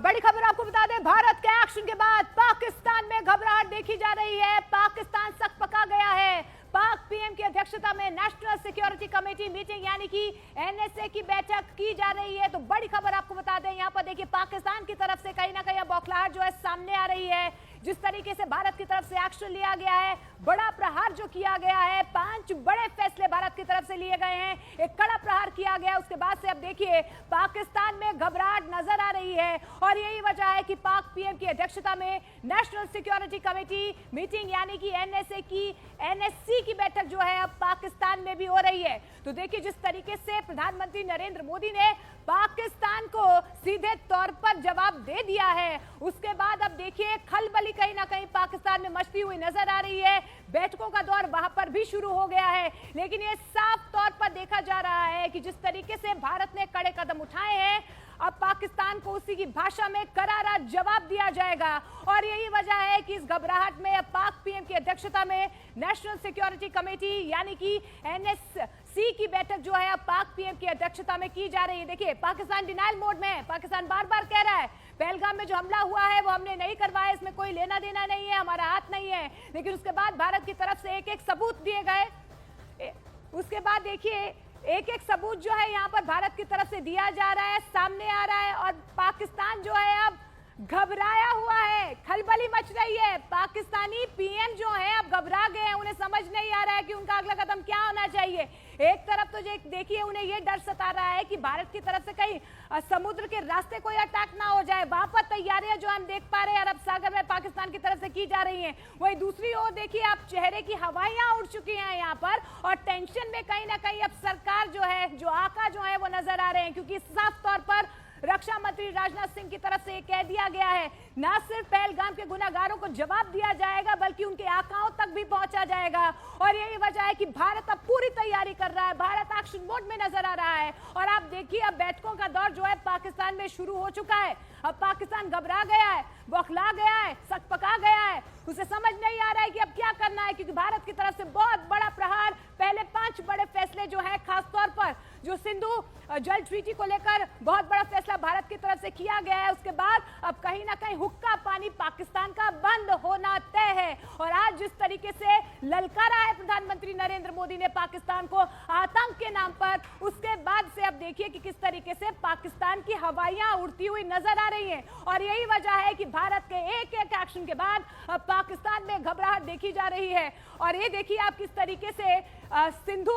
बड़ी खबर आपको बता दें, भारत के एक्शन के बाद पाकिस्तान में घबराहट देखी जा रही है। पाकिस्तान सकपका गया है। पाक पीएम की अध्यक्षता में नेशनल सिक्योरिटी कमेटी मीटिंग यानी कि एनएसए की बैठक की जा रही है। तो बड़ी खबर आपको बता दें, यहाँ पर देखिए पाकिस्तान की तरफ से कहीं ना कहीं बौखलाहट जो है सामने आ रही है। जिस तरीके से भारत की तरफ से एक्शन लिया गया है, बड़ा प्रहार जो किया गया है, 5 बड़े फैसले भारत की तरफ से लिए गए हैं, एक कड़ा प्रहार किया गया। उसके बाद से अब देखिए पाकिस्तान में घबराहट नजर आ रही है और यही वजह है कि पाक पीएम की अध्यक्षता में नेशनल सिक्योरिटी कमेटी मीटिंग यानी कि एनएससी की बैठक जो है अब पाकिस्तान में भी हो रही है। तो देखिए जिस तरीके से प्रधानमंत्री नरेंद्र मोदी ने पाकिस्तान को सीधे तौर पर जवाब दे दिया है, उसके बाद अब देखिए खलबली कहीं ना कहीं पाकिस्तान में मचती हुई नजर आ रही है। बैठकों का दौर वहां पर भी शुरू हो गया है, लेकिन ये साफ तौर पर देखा जा रहा है कि जिस तरीके से भारत ने कड़े कदम उठाए हैं, अब पाकिस्तान को उसी की भाषा में करारा जवाब दिया जाएगा। और यही वजह है कि इस घबराहट में अब पाक पीएम की अध्यक्षता में नेशनल सिक्योरिटी कमेटी यानी कि एनएससी की बैठक जो है अब पाक पीएम की अध्यक्षता में की जा रही है। देखिए पाकिस्तान डिनाइल मोड में है। पाकिस्तान बार बार कह रहा है पहलगाम में जो हमला हुआ है वो हमने नहीं करवाया, इसमें कोई लेना देना नहीं है, हमारा हाथ नहीं है। लेकिन उसके बाद भारत की तरफ से एक एक सबूत दिए गए। उसके बाद देखिए एक एक सबूत जो है यहाँ पर भारत की तरफ से दिया जा रहा है, सामने आ रहा है और पाकिस्तान जो है अब घबराया हुआ है, खलबली मच रही है। पाकिस्तानी पीएम जो है अब घबरा गए हैं, उन्हें समझ नहीं आ रहा है कि उनका अगला कदम क्या होना चाहिए। एक तरफ तो देखिए उन्हें यह डर सता रहा है कि भारत की तरफ से कहीं समुद्र के रास्ते कोई अटैक ना हो जाए। वहां पर तैयारियां जो हम देख पा रहे हैं अरब सागर में पाकिस्तान की तरफ से की जा रही हैं। वहीं दूसरी ओर देखिए आप चेहरे की हवाइयां उड़ चुकी हैं यहाँ पर और टेंशन में कहीं ना कहीं अब सरकार जो है, जो आका जो है वो नजर आ रहे हैं, क्योंकि साफ तौर पर रक्षा मंत्री राजनाथ सिंह की तरफ से कह दिया गया है न सिर्फ पहलगाम के गुनाहगारों को जवाब दिया जाएगा बल्कि उनके आकाओं तक भी पहुंचा जाएगा। और यही वजह है कि भारत अब पूरी तैयारी कर रहा है, भारत एक्शन मोड में नजर आ रहा है। और आप देखिए अब बैठकों का दौर जो है पाकिस्तान में शुरू हो चुका है। अब पाकिस्तान घबरा गया है, बौखला गया है, सकपका गया है, उसे समझ नहीं आ रहा है कि अब क्या करना है, क्योंकि भारत की तरफ से बहुत बड़ा प्रहार, पहले 5 बड़े फैसले जो है खासतौर पर जो सिंधु जल ट्रीटी को लेकर बहुत बड़ा फैसला भारत की तरफ से किया गया है, उसके बाद अब कहीं ना कहीं हुक्का पानी पाकिस्तान का बंद होना तय है। और आज जिस तरीके से ललकारा है प्रधानमंत्री नरेंद्र मोदी ने पाकिस्तान को आतंक के नाम पर, उसके बाद से अब देखिए कि किस तरीके से पाकिस्तान की हवाइयां उड़ती हुई नजर आ रही हैं। और यही वजह है कि भारत के एक एक एक्शन के बाद अब पाकिस्तान में घबराहट देखी जा रही है। और ये देखिए आप किस तरीके से सिंधु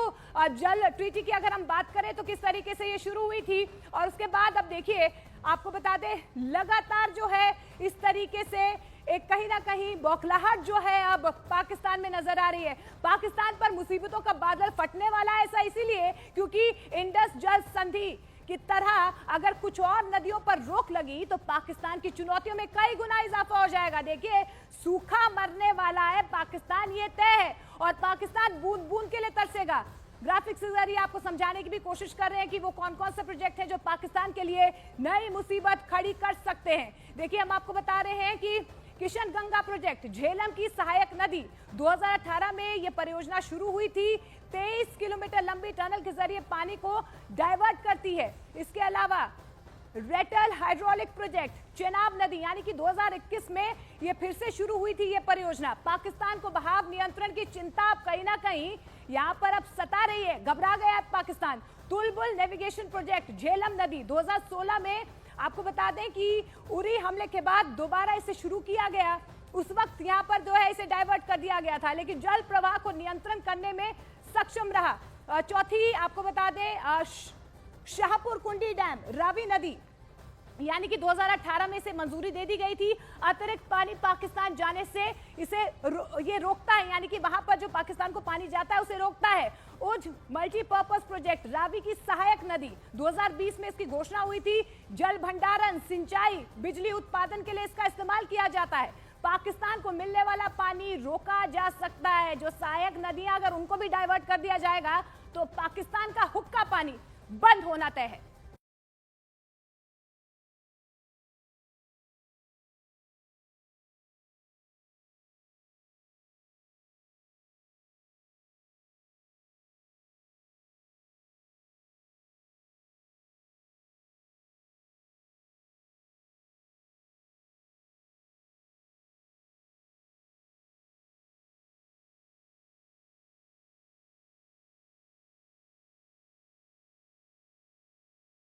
जल ट्रीटी की अगर हम बात करें तो किस तरीके से ये शुरू हुई थी और उसके बाद अब देखिए आपको बता दें लगातार जो है इस तरीके से एक कहीं ना कहीं बौखलाहट जो है अब पाकिस्तान में नजर आ रही है। पाकिस्तान पर मुसीबतों का बादल फटने वाला है, ऐसा इसीलिए क्योंकि इंडस जल संधि की तरह अगर कुछ और नदियों पर रोक लगी तो पाकिस्तान की चुनौतियों में कई गुना इजाफा हो जाएगा। देखिए सूखा मरने वाला है पाकिस्तान, ये तय है और पाकिस्तान बूंद बूंद के लिए तरसेगा। ग्राफिक्स के जरिए आपको समझाने की भी कोशिश कर रहे हैं कि वो कौन कौन से प्रोजेक्ट हैं जो पाकिस्तान के लिए नई मुसीबत खड़ी कर सकते हैं। देखिए हम आपको बता रहे हैं कि किशन गंगा प्रोजेक्ट, झेलम की सहायक नदी, 2018 में यह परियोजना शुरू हुई थी। 23 किलोमीटर लंबी टनल के जरिए पानी को डाइवर्ट करती है। इसके अलावा रेटल हाइड्रोलिक प्रोजेक्ट, चेनाब नदी यानी कि 2021 में यह फिर से शुरू हुई थी यह परियोजना। पाकिस्तान को बहाव नियंत्रण की चिंता अब कहीं ना कहीं यहां पर अब सता रही है, घबरा गया है पाकिस्तान। तुलबुल नेविगेशन प्रोजेक्ट, झेलम नदी, 2016 में आपको बता दें कि उरी हमले के बाद दोबारा इसे शुरू किया गया। उस वक्त यहां पर जो है इसे डाइवर्ट कर दिया गया था, लेकिन जल प्रवाह को नियंत्रण करने में सक्षम रहा। चौथी आपको बता दें शाहपुर कुंडी डैम, रावी नदी यानी कि 2018 में इसे मंजूरी दे दी गई थी। अतिरिक्त पानी पाकिस्तान जाने से इसे ये रोकता है, यानी कि वहां पर जो पाकिस्तान को पानी जाता है उसे रोकता है। उज मल्टीपर्पज प्रोजेक्ट, रावी की सहायक नदी, 2020 में इसकी घोषणा हुई थी। जल भंडारण, सिंचाई, बिजली उत्पादन के लिए इसका इस्तेमाल किया जाता है। पाकिस्तान को मिलने वाला पानी रोका जा सकता है। जो सहायक नदियां अगर उनको भी डाइवर्ट कर दिया जाएगा तो पाकिस्तान का हुक्का पानी बंद होना तय है।